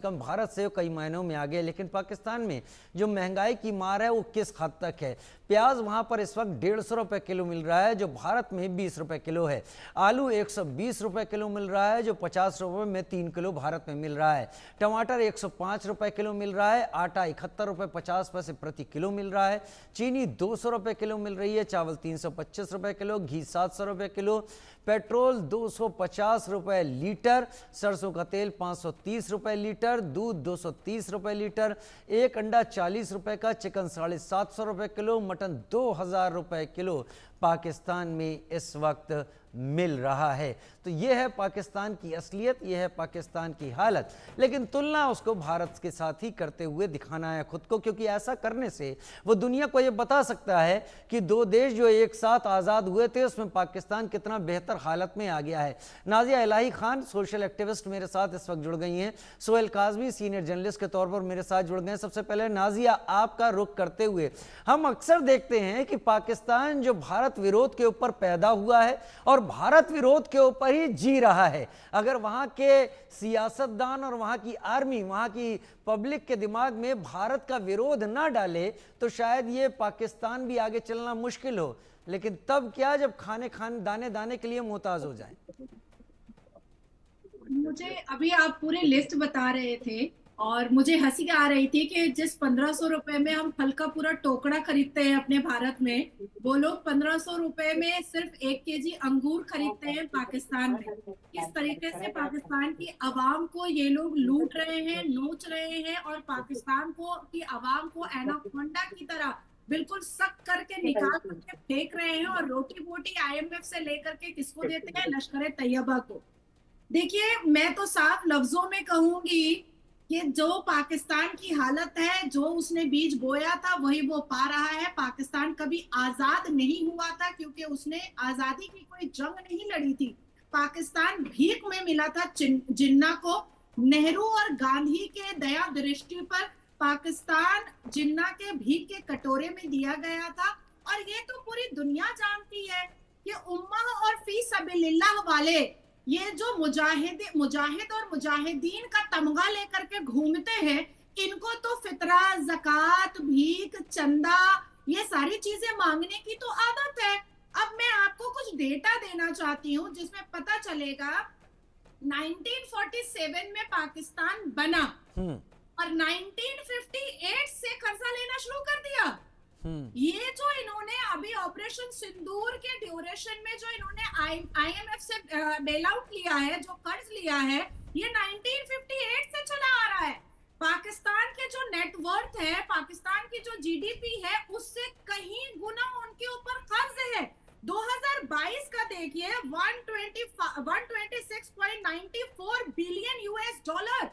कम भारत से कई महीनों में आगे, लेकिन पाकिस्तान में जो महंगाई की मार है वो किस हद तक है। प्याज वहां पर इस वक्त 150 रुपए किलो मिल रहा है, जो भारत में 20 रुपए किलो है। आलू 120 रुपए किलो मिल रहा है, जो 50 रुपए में 3 किलो भारत में मिल रहा है। टमाटर 105 रुपए किलो मिल रहा है। आटा 71 रुपए 50 पैसे प्रति किलो मिल रहा है। चीनी 200 रुपए किलो मिल रही है। चावल 325 रुपए किलो। घी 700 रुपए किलो। पेट्रोल 250 रुपए लीटर। सरसों का तेल 530 रुपए लीटर। दूध 230 रुपए लीटर। एक अंडा 40 रुपए का। चिकन 750 रुपए किलो। मटन 2000 रुपए किलो पाकिस्तान में इस वक्त मिल रहा है। तो यह है पाकिस्तान की असलियत, यह है पाकिस्तान की हालत। लेकिन तुलना उसको भारत के साथ ही करते हुए दिखाना है खुद को, क्योंकि ऐसा करने से वो दुनिया को यह बता सकता है कि दो देश जो एक साथ आज़ाद हुए थे उसमें पाकिस्तान कितना बेहतर हालत में आ गया है। नाजिया इलाही खान सोशल एक्टिविस्ट मेरे साथ इस वक्त जुड़ गई हैं। सोहेल काज़मी सीनियर जर्नलिस्ट के तौर पर मेरे साथ जुड़ गए हैं। सबसे पहले नाजिया, आपका रुख करते हुए, हम अक्सर देखते हैं कि पाकिस्तान जो भारत विरोध के ऊपर पैदा हुआ है और भारत विरोध के ऊपर ही जी रहा है। अगर वहां के सियासतदान और वहां की आर्मी, वहां की पब्लिक के दिमाग में भारत का विरोध ना डाले तो शायद ये पाकिस्तान भी आगे चलना मुश्किल हो। लेकिन तब क्या, जब खाने दाने दाने के लिए मोहताज हो जाए। मुझे अभी आप पूरे लिस्ट बता रहे थे और मुझे हंसी आ रही थी कि जिस 1500 रुपए में हम फल का पूरा टोकरा खरीदते हैं अपने भारत में, वो लोग 1500 रुपए में सिर्फ 1 केजी अंगूर खरीदते हैं पाकिस्तान में। किस तरीके से पाकिस्तान की आवाम को ये लोग लूट रहे हैं, नोच रहे हैं और पाकिस्तान को की आवाम को एनाकोंडा की तरह बिल्कुल सक करके निकाल करके फेंक रहे हैं। और रोटी बोटी IMF से लेकर के किसको देते हैं? लश्कर तैयबा को। देखिए, मैं तो साफ लफ्जों में कहूंगी कि जो पाकिस्तान की हालत है, जो उसने बीज बोया था वही वो पा रहा है। पाकिस्तान कभी आजाद नहीं हुआ था क्योंकि उसने आजादी की कोई जंग नहीं लड़ी थी। पाकिस्तान भीख में मिला था जिन्ना को। नेहरू और गांधी के दया दृष्टि पर पाकिस्तान जिन्ना के भीख के कटोरे में दिया गया था। और ये तो पूरी दुनिया जानती है कि उम्मा और फी सबिलिल्लाह वाले, ये जो मुजाहिद और मुजाहिदीन का तमगा लेकर के घूमते हैं, इनको तो फितरा, ज़कात, भीख, चंदा, ये सारी चीजें मांगने की तो आदत है। अब मैं आपको कुछ डेटा देना चाहती हूँ जिसमें पता चलेगा। 1947 में पाकिस्तान बना और 1958 से कर्जा लेना शुरू कर दिया। ये जो इन्होंने अभी ऑपरेशन सिंदूर के ड्यूरेशन में जो इन्होंने IMF से बेल आउट लिया है, जो कर्ज लिया है, ये 1958 से चला आ रहा है। पाकिस्तान के जो नेटवर्थ है, पाकिस्तान की जो GDP है, उससे कहीं गुना उनके ऊपर कर्ज है। 2022 का देखिए, 126.94 बिलियन US डॉलर।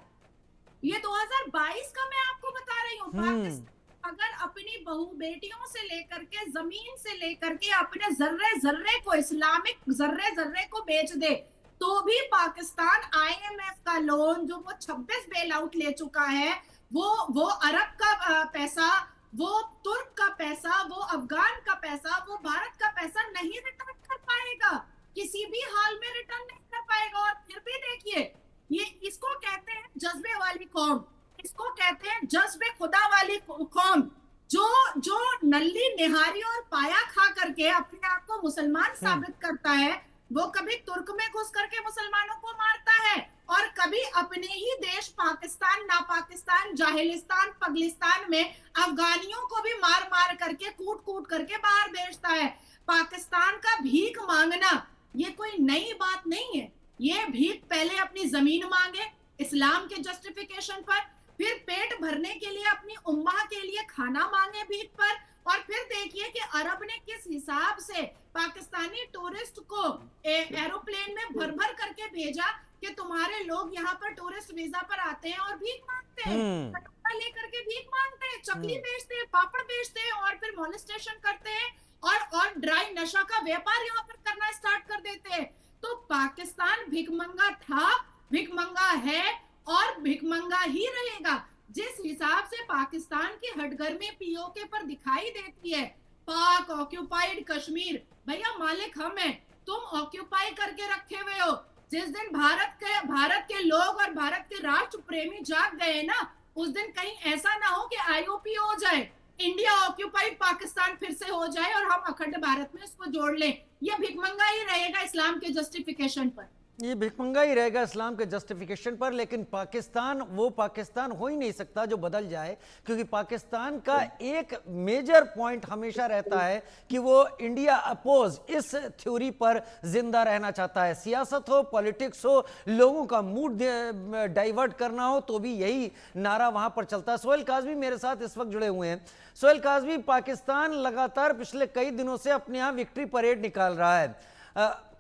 ये 2022 का मैं आपको बता रही हूँ। पाकिस्तान अगर अपनी बहू बेटियों से लेकर के, जमीन से लेकर के, अपने जर्रे जर्रे को, इस्लामिक जर्रे जर्रे को बेच दे, तो भी पाकिस्तान IMF का लोन जो वो 26 बेल आउट ले चुका है, वो अरब का पैसा, वो तुर्क का पैसा, वो अफगान का पैसा, वो भारत का पैसा नहीं रिटर्न कर पाएगा। किसी भी हाल में रिटर्न नहीं कर पाएगा। और फिर भी देखिए, ये इसको कहते हैं जज्बे वाली कौम, इसको कहते हैं जज्बे खुदा वाली कौम, जो नल्ली निहारी और पाया खा करके अपने आप को मुसलमान साबित करता है। वो कभी तुर्क में घुस करके मुसलमानों को मारता है और कभी अपने ही देश पाकिस्तान, नापाकिस्तान, जाहिलिस्तान, पगलिस्तान में अफगानियों को भी मार मार करके, कूट कूट करके बाहर भेजता है। पाकिस्तान का भीख मांगना ये कोई नई बात नहीं है। ये भीख पहले अपनी जमीन मांगे इस्लाम के जस्टिफिकेशन पर, फिर पेट भरने के लिए अपनी उम्मा के लिए खाना मांगे भीख पर, और फिर देखिए कि अरब ने किस हिसाब से पाकिस्तानी टूरिस्ट को एरोप्लेन में भर भर करके भेजा कि तुम्हारे लोग यहाँ पर टूरिस्ट वीजा पर आते हैं और भीख मांगते हैं, कटोरा लेकर के भीख मांगते हैं, चकली बेचते हैं, पापड़ बेचते हैं और फिर मॉलेस्टेशन करते हैं और ड्राई नशा का व्यापार यहाँ पर करना स्टार्ट कर देते हैं। तो पाकिस्तान भिखमंगा था, भिखमंगा है और भिखमंगा ही रहेगा। जिस हिसाब से पाकिस्तान की हटगर्मी POK पर दिखाई देती है, पाक ऑक्यूपाइड कश्मीर, भैया मालिक हम हैं, तुम ऑक्यूपाई करके रखे हुए हो। जिस दिन भारत के लोग और भारत के राष्ट्र प्रेमी जाग गए ना, उस दिन कहीं ऐसा ना हो कि आईओपी हो जाए, इंडिया ऑक्यूपाइड पाकिस्तान फिर से हो जाए और हम अखंड भारत में इसको जोड़ लें। ये भिखमंगा ही रहेगा इस्लाम के जस्टिफिकेशन पर। ये भिखमंगा ही रहेगा इस्लाम के जस्टिफिकेशन पर। लेकिन पाकिस्तान वो पाकिस्तान हो ही नहीं सकता जो बदल जाए, क्योंकि पाकिस्तान का एक मेजर पॉइंट हमेशा रहता है कि वो इंडिया अपोज इस थ्योरी पर जिंदा रहना चाहता है। सियासत हो, पॉलिटिक्स हो, लोगों का मूड डाइवर्ट करना हो, तो भी यही नारा वहां पर चलता है। सोहेल काज़मी मेरे साथ इस वक्त जुड़े हुए हैं। सोहेल काज़मी, पाकिस्तान लगातार पिछले कई दिनों से अपने यहाँ विक्ट्री परेड निकाल रहा है।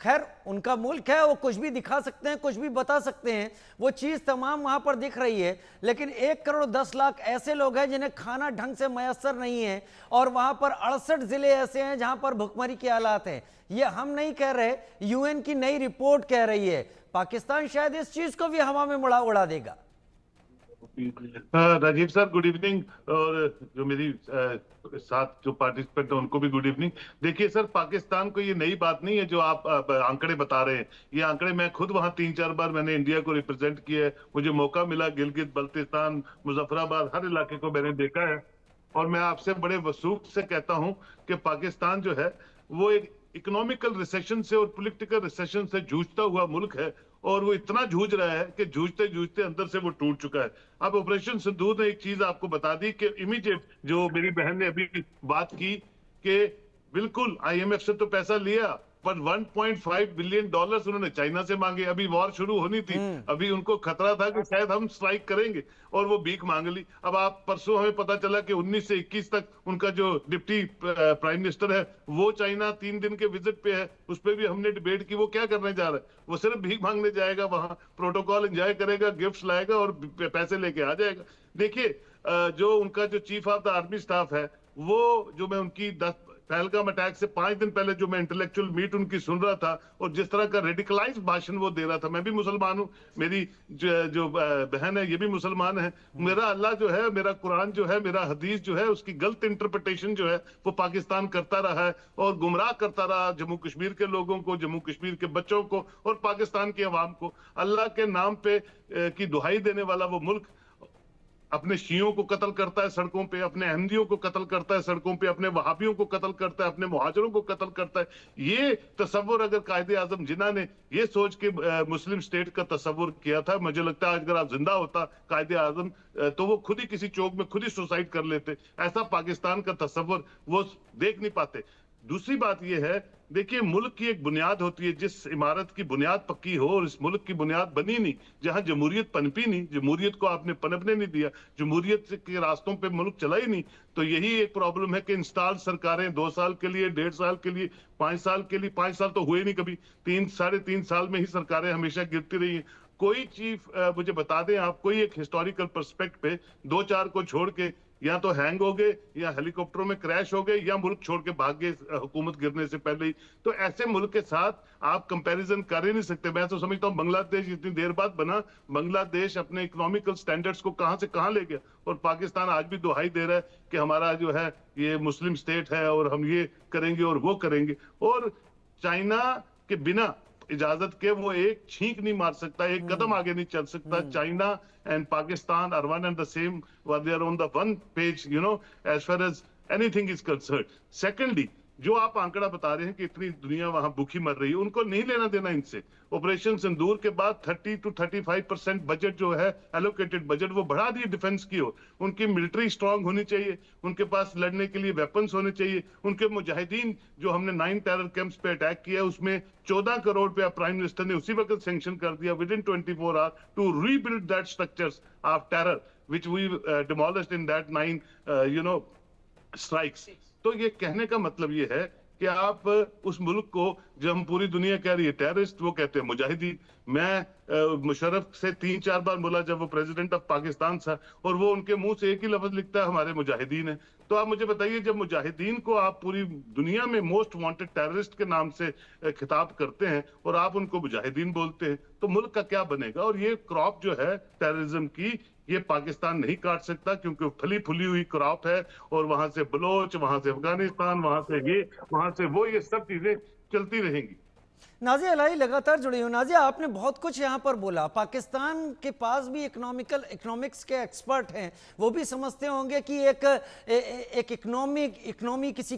खैर, उनका मुल्क है, वो कुछ भी दिखा सकते हैं, कुछ भी बता सकते हैं, वो चीज़ तमाम वहाँ पर दिख रही है। लेकिन 1 करोड़ 10 लाख ऐसे लोग हैं जिन्हें खाना ढंग से मयसर नहीं है, और वहाँ पर 68 ज़िले ऐसे हैं जहाँ पर भुखमरी के हालात हैं। ये हम नहीं कह रहे, यूएन की नई रिपोर्ट कह रही है। पाकिस्तान शायद इस चीज़ को भी हवा में उड़ा देगा। Rajiv sir, good evening. और जो मेरी साथ जो पार्टिसिपेंट है उनको भी गुड इवनिंग। देखिए सर, पाकिस्तान को ये नई बात नहीं है जो आप आंकड़े बता रहे हैं। ये आंकड़े मैं खुद वहां 3-4 बार मैंने इंडिया को रिप्रेजेंट किया है, मुझे मौका मिला, गिलगित बल्तिस्तान, मुजफ्फराबाद, हर इलाके को मैंने देखा है। और मैं आपसे बड़े वसूख से कहता हूं कि पाकिस्तान जो है वो एक इकोनॉमिकल रिसेशन से और पॉलिटिकल रिसेशन से जूझता हुआ मुल्क है, और वो इतना जूझ रहा है कि जूझते जूझते अंदर से वो टूट चुका है। अब ऑपरेशन सिंदूर ने एक चीज आपको बता दी कि इमीडिएट, जो मेरी बहन ने अभी बात की कि बिल्कुल आईएमएफ से तो पैसा लिया, पर 1.5 बिलियन डॉलर्स उन्होंने चाइना से मांगे। अभी वॉर शुरू होनी थी, अभी उनको खतरा था कि शायद हम स्ट्राइक करेंगे, और वो भीख मांग ली। अब आप परसों हमें पता चला कि 19 से 21 तक उनका जो डिप्टी प्राइम मिनिस्टर है वो चाइना 3 दिन के विजिट पे है। उस पर भी हमने डिबेट की, वो क्या करने जा रहा है। वो सिर्फ भीख मांगने जाएगा, वहां प्रोटोकॉल एंजॉय करेगा, गिफ्ट्स लाएगा और पैसे लेके आ जाएगा। देखिए, जो उनका जो chief of the army staff है, वो जो मैं उनकी पहलगाम अटैक से 5 दिन पहले जो मैं इंटेलेक्चुअल मीट उनकी सुन रहा था, और जिस तरह का रेडिकलाइज भाषण वो दे रहा था। मैं भी मुसलमान हूं, मेरी जो बहन है ये भी मुसलमान है। मेरा अल्लाह जो है, मेरा कुरान जो है, मेरा हदीस जो है, उसकी गलत इंटरप्रिटेशन जो है वो पाकिस्तान करता रहा है, और गुमराह करता रहा जम्मू कश्मीर के लोगों को, जम्मू कश्मीर के बच्चों को और पाकिस्तान की आवाम को। अल्लाह के नाम पे की दुहाई देने वाला वो मुल्क अपने शियों को कत्ल करता है सड़कों पे, अपने अहमदियों को कत्ल करता है सड़कों पे, अपने वहाबियों को कत्ल करता है, अपने मुहाजिरों को कत्ल करता है। ये तस्वुर अगर कायदे आजम जिन्ना ने ये सोच के मुस्लिम स्टेट का तस्वुर किया था, मुझे लगता है अगर आप जिंदा होता कायदे आजम, तो वो खुद ही किसी चौक में खुद ही सुसाइड कर लेते। ऐसा पाकिस्तान का तस्वुर वो देख नहीं पाते। दूसरी बात यह है, देखिए, मुल्क की एक बुनियाद होती है, जिस इमारत की बुनियाद पक्की हो, और इस मुल्क की बुनियाद बनी नहीं, जहां जमहूरियत पनपी नहीं, जमहूरियत को आपने पनपने नहीं दिया, जमहूरियत के रास्तों पे मुल्क चला ही नहीं, तो यही एक प्रॉब्लम है कि इंस्टॉल सरकारें 2 साल के लिए, 1.5 साल के लिए, 5 साल के लिए, 5 साल तो हुए नहीं कभी, 3-3.5 साल में ही सरकारें हमेशा गिरती रही हैं। कोई चीफ मुझे बता दें आप, कोई एक हिस्टोरिकल पर्सपेक्ट पे 2-4 को छोड़ के या तो हैंग हो गए, या हेलीकॉप्टरों में क्रैश हो गए, या मुल्क छोड़ के भाग गए हुकूमत गिरने से पहले ही। तो ऐसे मुल्क के साथ आप कंपैरिजन कर ही नहीं सकते। मैं तो समझता हूँ बांग्लादेश इतनी देर बाद बना, बांग्लादेश अपने इकोनॉमिकल स्टैंडर्ड्स को कहां से कहां ले गया, और पाकिस्तान आज भी दुहाई दे रहा है कि हमारा जो है ये मुस्लिम स्टेट है और हम ये करेंगे और वो करेंगे। और चाइना के बिना इजाजत के वो एक छींक नहीं मार सकता, एक कदम आगे नहीं चल सकता। China and Pakistan are one and the same, they are on the one page, you know, as far as anything is concerned. Secondly, जो आप आंकड़ा बता रहे हैं कि इतनी दुनिया वहां भूखी मर रही है, उनको नहीं लेना देना इनसे। ऑपरेशन सिंदूर के बाद 30 to 35% बजट जो है एलोकेटेड बजट, वो बढ़ा दिए डिफेंस की ओर। उनकी मिलिट्री स्ट्रांग होनी चाहिए, उनके पास लड़ने के लिए वेपन्स होने चाहिए। उनके मुजाहिदीन जो हमने 9 टेरर कैंप्स पे अटैक किया, उसमें 14 करोड़ रुपया प्राइम मिनिस्टर ने उसी वक्त सैंक्शन कर दिया within 24 hour to rebuild that structures of terror which we demolished in that 9 strikes. तो ये कहने का मतलब ये है कि आप उस मुल्क को, जो हम पूरी दुनिया कह रही है टेररिस्ट, वो कहते हैं मुजाहिदीन। मैं मुशर्रफ से 3-4 बार बोला जब वो प्रेसिडेंट ऑफ पाकिस्तान था, और वो उनके मुंह से एक ही लफ्ज लिखता है, हमारे मुजाहिदीन है। तो आप मुझे बताइए, जब मुजाहिदीन को आप पूरी दुनिया में मोस्ट वांटेड टेररिस्ट के नाम से खिताब करते हैं और आप उनको मुजाहिदीन बोलते हैं, तो मुल्क का क्या बनेगा। और ये क्रॉप जो है टेररिज्म की, ये पाकिस्तान नहीं काट सकता, क्योंकि फली फुली हुई क्रॉप है, और वहां से बलोच, वहां से अफगानिस्तान, वहां से ये, वहां से वो, ये सब चीजें चलती रहेंगी। नाजिया इलाही लगातार जुड़ी हो। नाजिया, आपने बहुत कुछ यहाँ पर बोला। पाकिस्तान के पास भी इकोनॉमिक्स के एक्सपर्ट हैं, वो भी समझते होंगे कि एक इकोनॉमी किसी